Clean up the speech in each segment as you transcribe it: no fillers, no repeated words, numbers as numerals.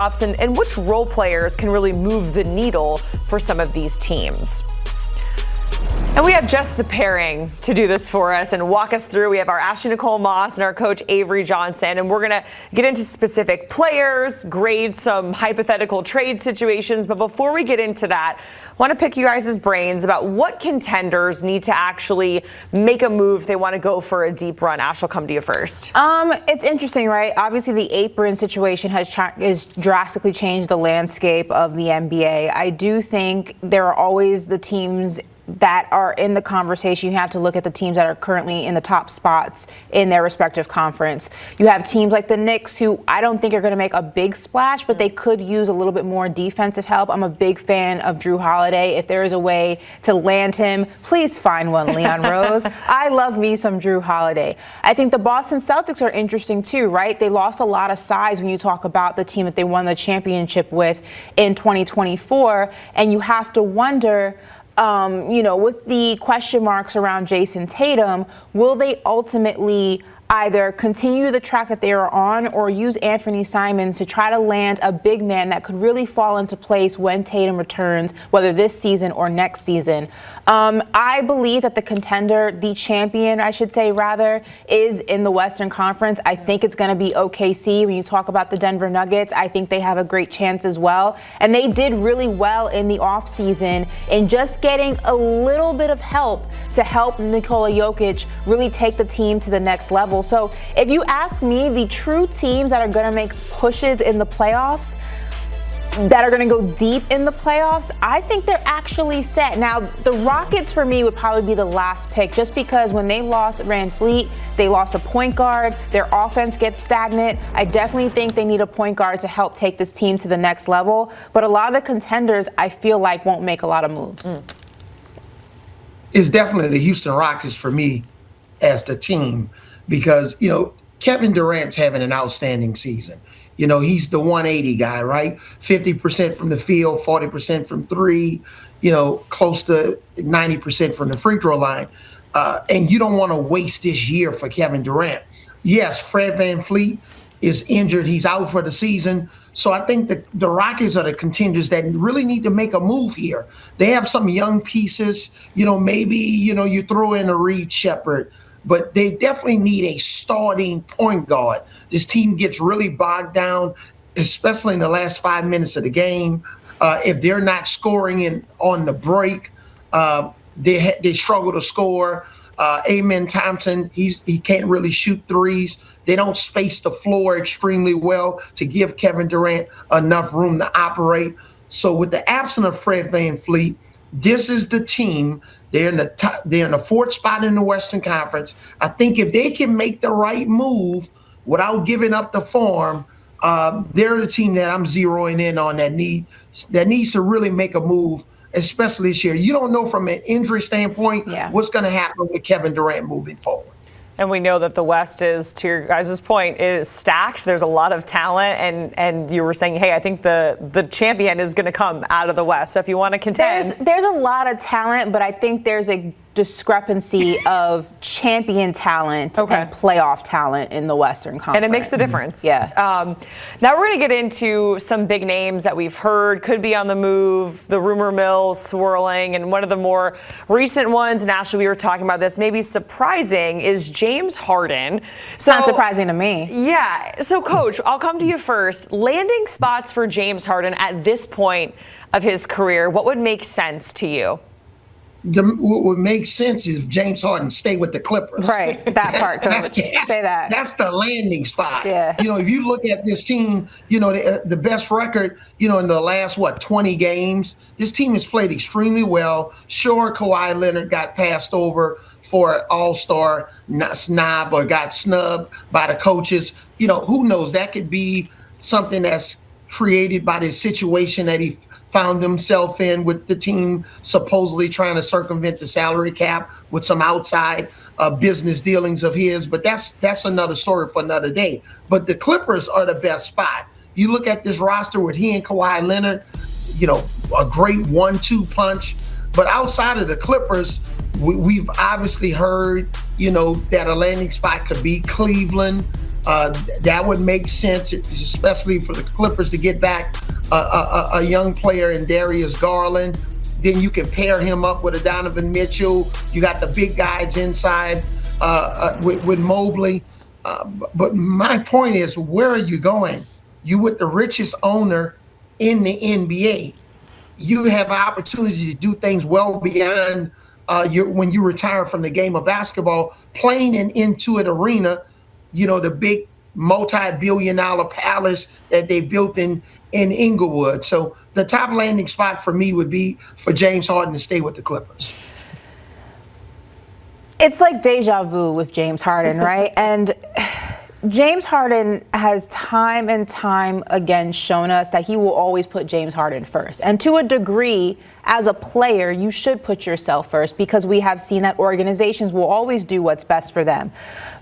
and which role players can really move the needle for some of these teams. And we have just the pairing to do this for us and walk us through. We have our Ashley Nicole Moss and our coach Avery Johnson, and we're going to get into specific players, grade some hypothetical trade situations. But before we get into that, I want to pick you guys' brains about what contenders need to actually make a move if they want to go for a deep run. Ash, I'll come to you first. It's interesting, right? Obviously, the apron situation has drastically changed the landscape of the NBA. I do think there are always the teams that are in the conversation. You have to look at the teams that are currently in the top spots in their respective conference. You have teams like the Knicks, who I don't think are going to make a big splash, but they could use a little bit more defensive help. I'm a big fan of Drew Holiday. If there is a way to land him, please find one, Leon Rose. I love me some Drew Holiday. I think the Boston Celtics are interesting too, right? They lost a lot of size when you talk about the team that they won the championship with in 2024, and you have to wonder, with the question marks around Jason Tatum, will they ultimately either continue the track that they are on or use Anthony Simons to try to land a big man that could really fall into place when Tatum returns, whether this season or next season? I believe that the contender, the champion, I should say rather, is in the Western Conference. I think it's going to be OKC. When you talk about the Denver Nuggets, I think they have a great chance as well. And they did really well in the offseason in just getting a little bit of help to help Nikola Jokic really take the team to the next level. So if you ask me, the true teams that are going to make pushes in the playoffs, that are going to go deep in the playoffs, I think they're actually set. Now, the Rockets for me would probably be the last pick, just because when they lost Van Fleet, they lost a point guard. Their offense gets stagnant. I definitely think they need a point guard to help take this team to the next level. But a lot of the contenders, I feel like, won't make a lot of moves. It's definitely the Houston Rockets for me as the team, because, Kevin Durant's having an outstanding season. He's the 180 guy, right? 50% from the field, 40% from three, close to 90% from the free throw line. And you don't want to waste this year for Kevin Durant. Yes, Fred VanVleet is injured. He's out for the season. So I think that the Rockets are the contenders that really need to make a move here. They have some young pieces. Maybe, you throw in a Reed Shepherd, but they definitely need a starting point guard. This team gets really bogged down, especially in the last 5 minutes of the game. If they're not scoring on the break, they struggle to score. Amen Thompson, he can't really shoot threes. They don't space the floor extremely well to give Kevin Durant enough room to operate. So with the absence of Fred VanVleet, this is the team. They're in the top. They're in the fourth spot in the Western Conference. I think if they can make the right move without giving up the form, they're the team that I'm zeroing in on that needs to really make a move, especially this year. You don't know from an injury standpoint what's going to happen with Kevin Durant moving forward. And we know that the West is, to your guys' point, is stacked. There's a lot of talent, and you were saying, hey, I think the champion is going to come out of the West. So if you want to contend, there's a lot of talent, but I think there's a discrepancy of champion talent and playoff talent in the Western Conference. And it makes a difference. Yeah. Now we're going to get into some big names that we've heard could be on the move, the rumor mill swirling, and one of the more recent ones, and Ashley, we were talking about this, maybe surprising, is James Harden. So, not surprising to me. Yeah. So, Coach, I'll come to you first. Landing spots for James Harden at this point of his career, what would make sense to you? What would make sense is James Harden stay with the Clippers. Right, that part, Coach. Say that. That's the landing spot. Yeah. If you look at this team, the best record, in the last, 20 games, this team has played extremely well. Sure, Kawhi Leonard got passed over for an all-star snob or got snubbed by the coaches. Who knows? That could be something that's created by this situation that he found himself in, with the team supposedly trying to circumvent the salary cap with some outside business dealings of his. But that's another story for another day. But the Clippers are the best spot. You look at this roster with he and Kawhi Leonard, a great 1-2 punch. But outside of the Clippers, we've obviously heard, that a landing spot could be Cleveland. That would make sense, especially for the Clippers to get back a young player in Darius Garland. Then you can pair him up with a Donovan Mitchell. You got the big guys inside with Mobley. But my point is, where are you going? You with the richest owner in the NBA. You have an opportunity to do things well beyond when you retire from the game of basketball, playing in Intuit Arena, the big multi-billion-dollar palace that they built in Inglewood. So the top landing spot for me would be for James Harden to stay with the Clippers. It's like deja vu with James Harden, right? And James Harden has time and time again shown us that he will always put James Harden first. And to a degree, as a player, you should put yourself first, because we have seen that organizations will always do what's best for them.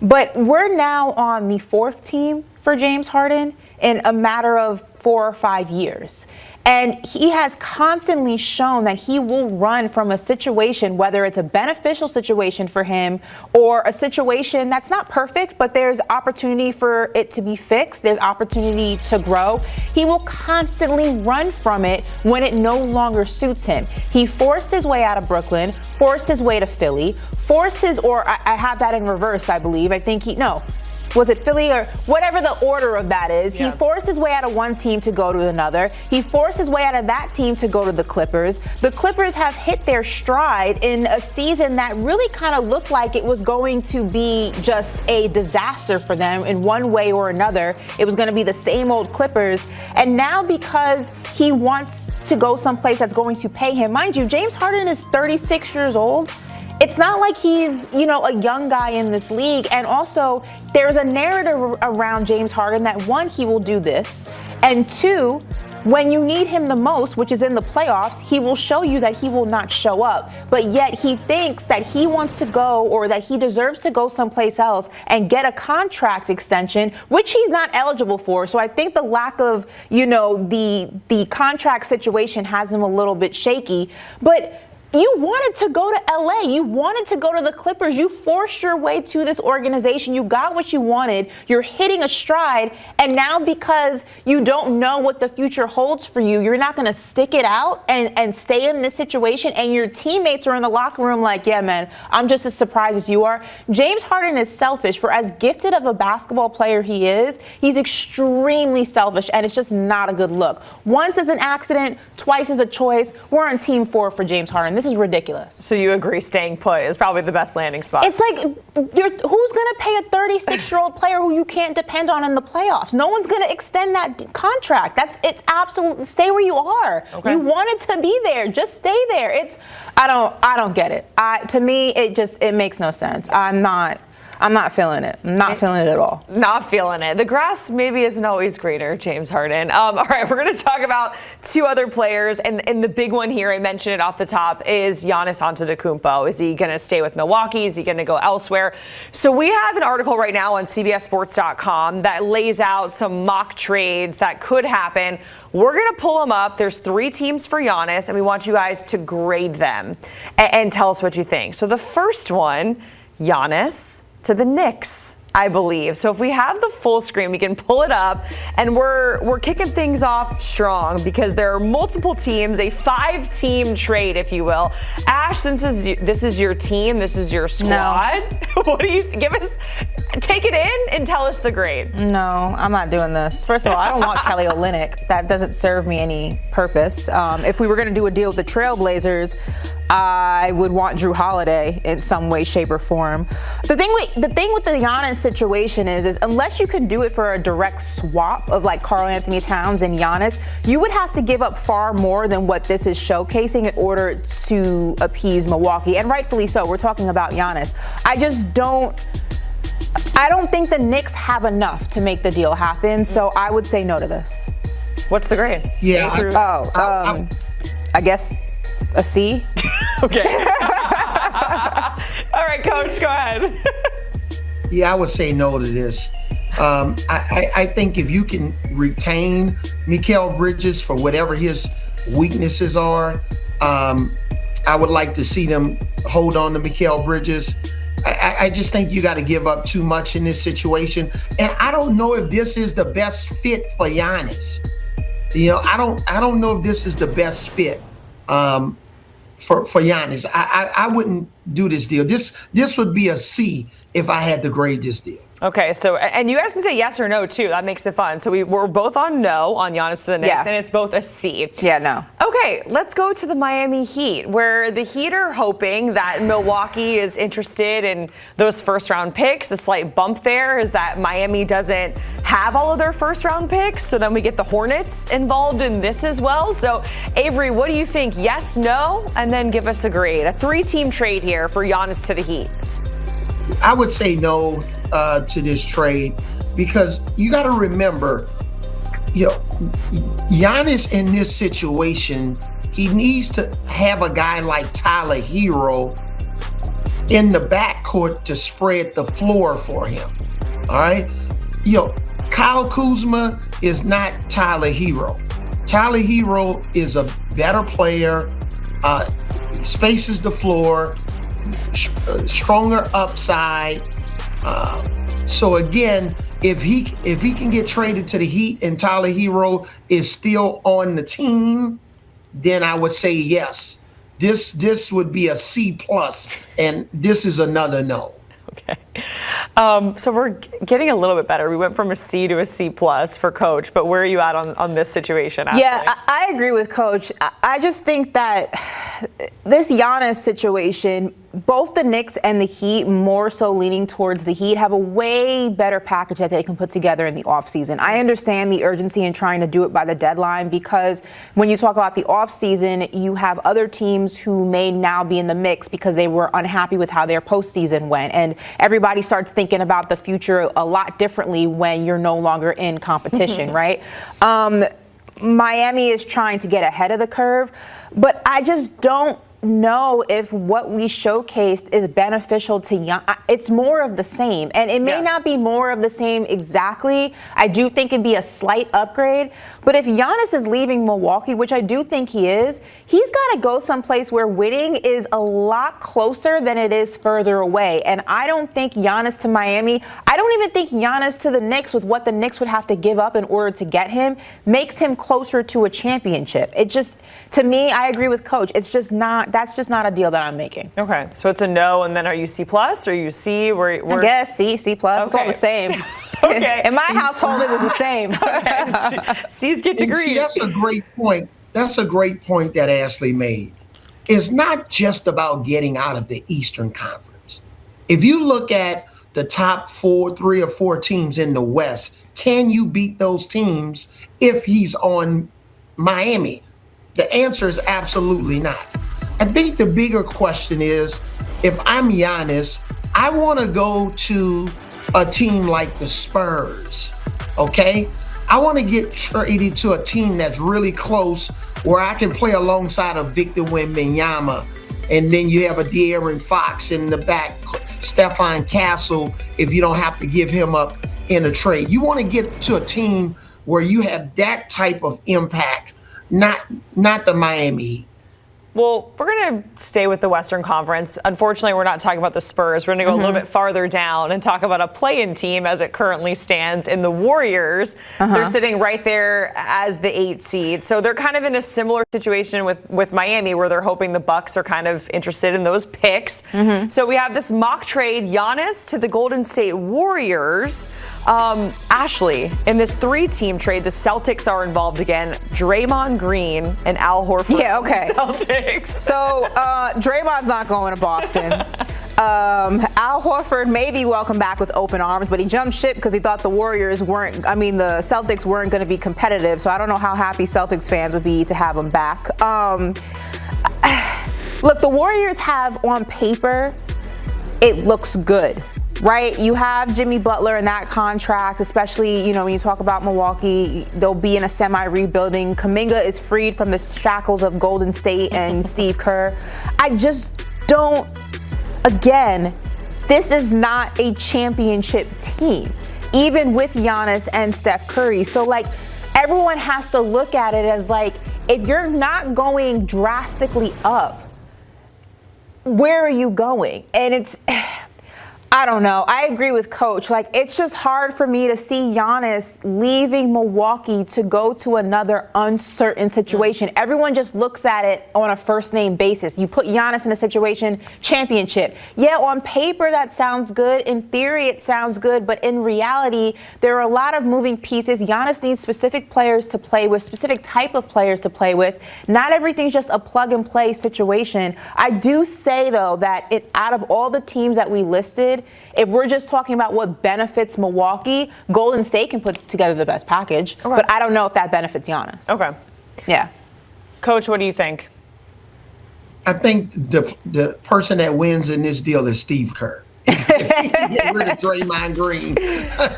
But we're now on the fourth team for James Harden in a matter of 4 or 5 years. And he has constantly shown that he will run from a situation, whether it's a beneficial situation for him or a situation that's not perfect, but there's opportunity for it to be fixed. There's opportunity to grow. He will constantly run from it when it no longer suits him. He forced his way out of Brooklyn, forced his way to Philly, I have that in reverse, I believe. Was it Philly or whatever the order of that is? Yeah. He forced his way out of one team to go to another. He forced his way out of that team to go to the Clippers. The Clippers have hit their stride in a season that really kind of looked like it was going to be just a disaster for them in one way or another. It was going to be the same old Clippers. And now, because he wants to go someplace that's going to pay him, mind you, James Harden is 36 years old. It's not like he's, a young guy in this league. And also, there's a narrative around James Harden that, one, he will do this, and two, when you need him the most, which is in the playoffs, he will show you that he will not show up. But yet he thinks that he wants to go, or that he deserves to go someplace else and get a contract extension, which he's not eligible for. So I think the lack of, the contract situation has him a little bit shaky. But you wanted to go to LA. You wanted to go to the Clippers. You forced your way to this organization. You got what you wanted. You're hitting a stride. And now, because you don't know what the future holds for you, you're not going to stick it out and stay in this situation. And your teammates are in the locker room like, yeah, man, I'm just as surprised as you are. James Harden is selfish. For as gifted of a basketball player he is, he's extremely selfish. And it's just not a good look. Once is an accident, twice is a choice. We're on team 4 for James Harden. This is ridiculous. So you agree staying put is probably the best landing spot? It's like, who's going to pay a 36-year-old player who you can't depend on in the playoffs? No one's going to extend that contract. It's absolutely, stay where you are. Okay. You wanted to be there. Just stay there. I don't get it. To me, it makes no sense. I'm not feeling it. I'm not feeling it at all. Not feeling it. The grass maybe isn't always greener, James Harden. All right, we're going to talk about 2 other players. And the big one here, I mentioned it off the top, is Giannis Antetokounmpo. Is he going to stay with Milwaukee? Is he going to go elsewhere? So we have an article right now on CBSSports.com that lays out some mock trades that could happen. We're going to pull them up. There's 3 teams for Giannis, and we want you guys to grade them and tell us what you think. So the first one, Giannis to the Knicks, I believe. So if we have the full screen, we can pull it up, and we're kicking things off strong because there are multiple teams, a 5-team trade, if you will. Ash, since this is your team, this is your squad. No. What do you give us? Take it in and tell us the grade. No, I'm not doing this. First of all, I don't want Kelly Olynyk. That doesn't serve me any purpose. If we were going to do a deal with the Trailblazers, I would want Drew Holiday in some way, shape, or form. The thing with the Giannis situation is unless you can do it for a direct swap of like Karl Anthony Towns and Giannis, you would have to give up far more than what this is showcasing in order to appease Milwaukee, and rightfully so. We're talking about Giannis. I don't think the Knicks have enough to make the deal happen, so I would say no to this. What's the grade? Yeah. I guess a C. Okay. All right, Coach, go ahead. Yeah, I would say no to this. I think if you can retain Mikal Bridges for whatever his weaknesses are, I would like to see them hold on to Mikal Bridges. I just think you got to give up too much in this situation. And I don't know if this is the best fit for Giannis. I don't know if this is the best fit for Giannis. I wouldn't do this deal. This would be a C if I had to grade this deal. Okay, so, and you guys can say yes or no, too. That makes it fun. So we're both on no on Giannis to the Knicks, and it's both a C. Yeah, no. Okay, let's go to the Miami Heat, where the Heat are hoping that Milwaukee is interested in those first-round picks. The slight bump there is that Miami doesn't have all of their first-round picks, so then we get the Hornets involved in this as well. So, Avery, what do you think? Yes, no, and then give us a grade. A 3-team trade here for Giannis to the Heat. I would say no to this trade because you got to remember, Giannis in this situation, he needs to have a guy like Tyler Hero in the backcourt to spread the floor for him. All right, Kyle Kuzma is not Tyler Hero. Tyler Hero is a better player, spaces the floor, stronger upside. So again, if he can get traded to the Heat and Tyler Hero is still on the team, then I would say yes. This would be a C+, and this is another no. Okay. So we're getting a little bit better. We went from a C to a C+ for Coach, but where are you at on this situation, Ashley? Yeah, I agree with Coach. I just think that this Giannis situation, both the Knicks and the Heat, more so leaning towards the Heat, have a way better package that they can put together in the offseason. I understand the urgency in trying to do it by the deadline because when you talk about the offseason, you have other teams who may now be in the mix because they were unhappy with how their postseason went. And everybody starts thinking about the future a lot differently when you're no longer in competition, right? Miami is trying to get ahead of the curve, but I just don't know if what we showcased is beneficial to Giannis. It's more of the same, and it may not be more of the same exactly. I do think it'd be a slight upgrade, but if Giannis is leaving Milwaukee, which I do think he is, he's got to go someplace where winning is a lot closer than it is further away. And I don't think Giannis to Miami, I don't even think Giannis to the Knicks, with what the Knicks would have to give up in order to get him, makes him closer to a championship. It just, to me, I agree with Coach. It's just not, that's just not a deal that I'm making. Okay, so it's a no, and then are you C+, or are you C? I guess C+. Okay. It's all the same. Okay. In my household, it was the same. Okay. C's get degrees. See, that's a great point. That's a great point that Ashley made. It's not just about getting out of the Eastern Conference. If you look at the top 3 or 4 teams in the West, can you beat those teams if he's on Miami? The answer is absolutely not. I think the bigger question is, if I'm Giannis, I want to go to a team like the Spurs, okay? I want to get traded to a team that's really close where I can play alongside of Victor Wembanyama, and then you have a De'Aaron Fox in the back, Stephon Castle, if you don't have to give him up in a trade. You want to get to a team where you have that type of impact, not the Miami Heat. Well, we're going to stay with the Western Conference. Unfortunately, we're not talking about the Spurs. We're going to go a little bit farther down and talk about a play-in team as it currently stands in the Warriors. They're sitting right there as the 8th seed. So they're kind of in a similar situation with Miami, where they're hoping the Bucks are kind of interested in those picks. So we have this mock trade, Giannis to the Golden State Warriors. Ashley, in this 3-team trade, the Celtics are involved again. Draymond Green and Al Horford. Yeah, okay. Celtics. So Draymond's not going to Boston. Al Horford may be welcome back with open arms, but he jumped ship because he thought the Celtics weren't going to be competitive. So I don't know how happy Celtics fans would be to have him back. Look, the Warriors have, on paper, it looks good. Right, you have Jimmy Butler in that contract, especially, when you talk about Milwaukee, they'll be in a semi-rebuilding. Kuminga is freed from the shackles of Golden State and Steve Kerr. I just don't, again, this is not a championship team, even with Giannis and Steph Curry. So, everyone has to look at it as, if you're not going drastically up, where are you going? And I don't know. I agree with Coach. Like, it's just hard for me to see Giannis leaving Milwaukee to go to another uncertain situation. Everyone just looks at it on a first-name basis. You put Giannis in a situation, championship. Yeah, on paper that sounds good. In theory it sounds good. But in reality, there are a lot of moving pieces. Giannis needs specific players to play with, specific type of players to play with. Not everything's just a plug-and-play situation. I do say, though, that out of all the teams that we listed, if we're just talking about what benefits Milwaukee, Golden State can put together the best package. Okay. But I don't know if that benefits Giannis. Okay. Yeah. Coach, what do you think? I think the person that wins in this deal is Steve Kerr. If he can get rid of Draymond Green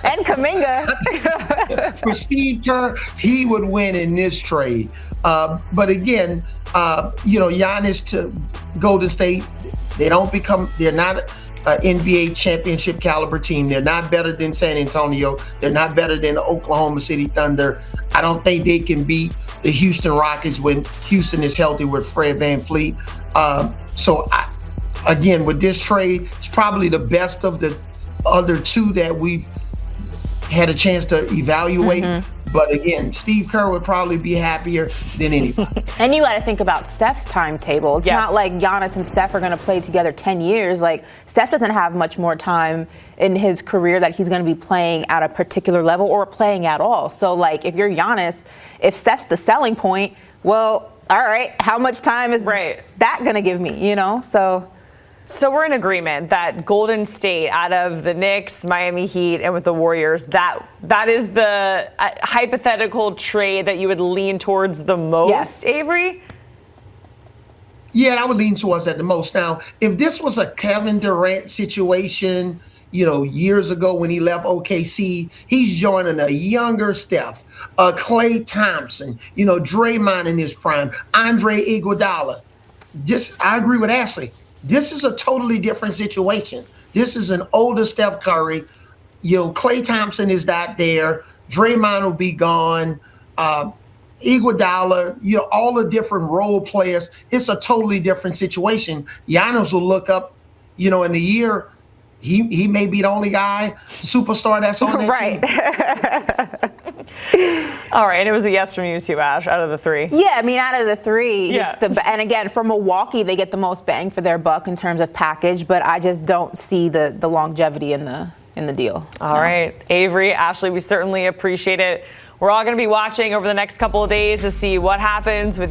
and Kuminga. For Steve Kerr, he would win in this trade. But again, Giannis to Golden State, they're not an NBA championship caliber team. They're not better than San Antonio. They're not better than the Oklahoma City Thunder. I don't think they can beat the Houston Rockets when Houston is healthy with Fred VanVleet. Again, with this trade, it's probably the best of the other two that we've had a chance to evaluate. Mm-hmm. But again, Steve Kerr would probably be happier than anybody. And you got to think about Steph's timetable. It's not like Giannis and Steph are going to play together 10 years. Like, Steph doesn't have much more time in his career that he's going to be playing at a particular level or playing at all. So, like, if you're Giannis, if Steph's the selling point, well, all right, how much time is that going to give me, So we're in agreement that Golden State, out of the Knicks, Miami Heat, and with the Warriors, that is the hypothetical trade that you would lean towards the most, yes. Avery? Yeah, I would lean towards that the most. Now, if this was a Kevin Durant situation, years ago when he left OKC, he's joining a younger Steph, Klay Thompson, Draymond in his prime, Andre Iguodala. I agree with Ashley. This is a totally different situation. This is an older Steph Curry. Klay Thompson is not there. Draymond will be gone. Iguodala, all the different role players. It's a totally different situation. Giannis will look up, in a year, he may be the only superstar that's on that team. All right, and it was a yes from you too, Ash, out of the three. Yeah, I mean, out of the three, and again, for Milwaukee, they get the most bang for their buck in terms of package, but I just don't see the longevity in the deal. All right, Avery, Ashley, we certainly appreciate it. We're all going to be watching over the next couple of days to see what happens with